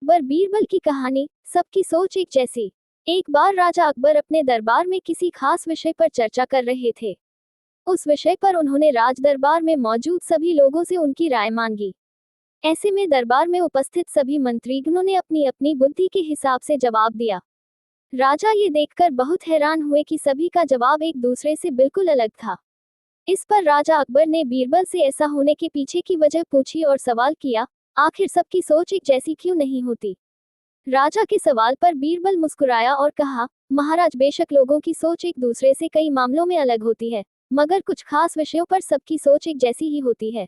अकबर बीरबल की कहानी। सबकी सोच एक जैसी। एक बार राजा अकबर अपने दरबार में किसी खास विषय पर चर्चा कर रहे थे। उस विषय पर उन्होंने राज दरबार में मौजूद सभी लोगों से उनकी राय मांगी। ऐसे में दरबार में उपस्थित सभी मंत्रीगणों ने अपनी अपनी बुद्धि के हिसाब से जवाब दिया। राजा ये देखकर बहुत हैरान हुए कि सभी का जवाब एक दूसरे से बिल्कुल अलग था। इस पर राजा अकबर ने बीरबल से ऐसा होने के पीछे की वजह पूछी और सवाल किया, आखिर सबकी सोच एक जैसी क्यों नहीं होती। राजा के सवाल पर बीरबल मुस्कुराया और कहा, महाराज, बेशक लोगों की सोच एक दूसरे से कई मामलों में अलग होती है, मगर कुछ खास विषयों पर सबकी सोच एक जैसी ही होती है।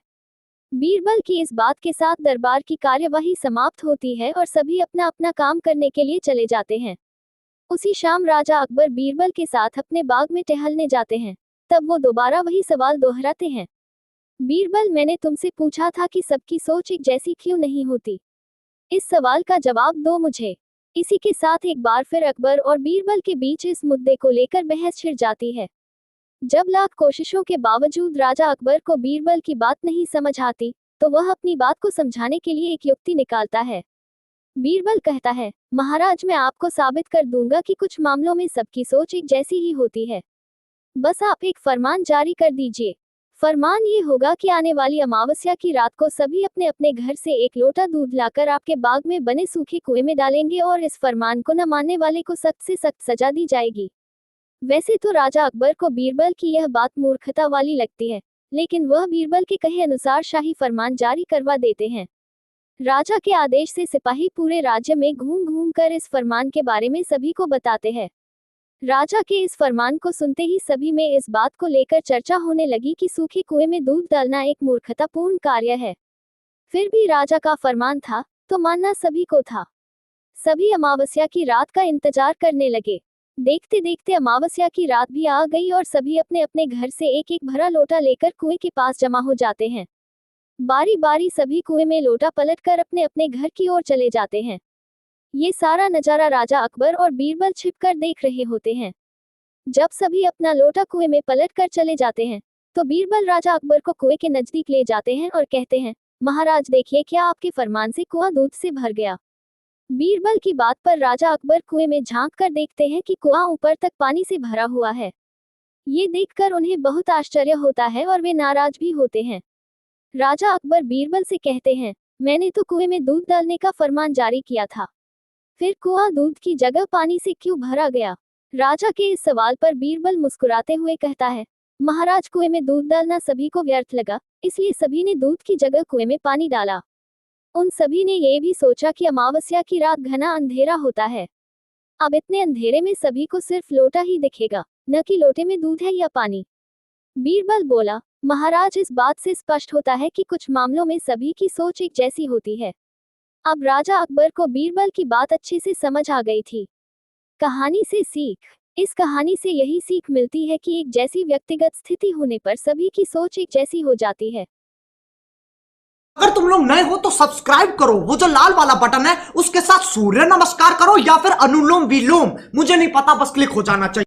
बीरबल की इस बात के साथ दरबार की कार्यवाही समाप्त होती है और सभी अपना अपना काम करने के लिए चले जाते हैं। उसी शाम राजा अकबर बीरबल के साथ अपने बाग में टहलने जाते हैं। तब वो दोबारा वही सवाल दोहराते हैं, बीरबल, मैंने तुमसे पूछा था कि सबकी सोच एक जैसी क्यों नहीं होती। इस सवाल का जवाब दो मुझे। इसी के साथ एक बार फिर अकबर और बीरबल के बीच इस मुद्दे को लेकर बहस छिड़ जाती है। जब लाख कोशिशों के बावजूद राजा अकबर को बीरबल की बात नहीं समझ आती, तो वह अपनी बात को समझाने के लिए एक युक्ति निकालता है। बीरबल कहता है, महाराज, मैं आपको साबित कर दूंगा कि कुछ मामलों में सबकी सोच एक जैसी ही होती है। बस आप एक फरमान जारी कर दीजिए। फरमान ये होगा कि आने वाली अमावस्या की रात को सभी अपने अपने घर से एक लोटा दूध लाकर आपके बाग में बने सूखे कुएं में डालेंगे और इस फरमान को न मानने वाले को सख्त से सख्त सजा दी जाएगी। वैसे तो राजा अकबर को बीरबल की यह बात मूर्खता वाली लगती है, लेकिन वह बीरबल के कहे अनुसार शाही फरमान जारी करवा देते हैं। राजा के आदेश से सिपाही पूरे राज्य में घूम घूम कर इस फरमान के बारे में सभी को बताते हैं। राजा के इस फरमान को सुनते ही सभी में इस बात को लेकर चर्चा होने लगी कि सूखे कुएं में दूध डालना एक मूर्खतापूर्ण कार्य है। फिर भी राजा का फरमान था, तो मानना सभी को था। सभी अमावस्या की रात का इंतजार करने लगे। देखते देखते अमावस्या की रात भी आ गई और सभी अपने अपने घर से एक एक भरा लोटा लेकर कुएं के पास जमा हो जाते हैं। बारी बारी सभी कुएं में लोटा पलटकर अपने अपने घर की ओर चले जाते हैं। ये सारा नजारा राजा अकबर और बीरबल छिपकर देख रहे होते हैं। जब सभी अपना लोटा कुएं में पलट कर चले जाते हैं, तो बीरबल राजा अकबर को कुएं के नजदीक ले जाते हैं और कहते हैं, महाराज देखिए, क्या आपके फरमान से कुआं दूध से भर गया। बीरबल की बात पर राजा अकबर कुएं में झांक कर देखते हैं कि कुआं ऊपर तक पानी से भरा हुआ है। ये देखकर उन्हें बहुत आश्चर्य होता है और वे नाराज भी होते हैं। राजा अकबर बीरबल से कहते हैं, मैंने तो कुएं में दूध डालने का फरमान जारी किया था, फिर कुआं दूध की जगह पानी से क्यों भरा गया। राजा के इस सवाल पर बीरबल मुस्कुराते हुए कहता है, महाराज, कुएं में दूध डालना सभी को व्यर्थ लगा, इसलिए सभी ने दूध की जगह कुएं में पानी डाला। उन सभी ने ये भी सोचा कि अमावस्या की रात घना अंधेरा होता है। अब इतने अंधेरे में सभी को सिर्फ लोटा ही दिखेगा, न कि लोटे में दूध है या पानी। बीरबल बोला, महाराज, इस बात से स्पष्ट होता है कि कुछ मामलों में सभी की सोच एक जैसी होती है। अब राजा अकबर को बीरबल की बात अच्छे से समझ आ गई थी। कहानी से सीख। इस कहानी से यही सीख मिलती है कि एक जैसी व्यक्तिगत स्थिति होने पर सभी की सोच एक जैसी हो जाती है। अगर तुम लोग नए हो तो सब्सक्राइब करो, वो जो लाल वाला बटन है उसके साथ सूर्य नमस्कार करो या फिर अनुलोम विलोम, मुझे नहीं पता, बस क्लिक हो जाना चाहिए।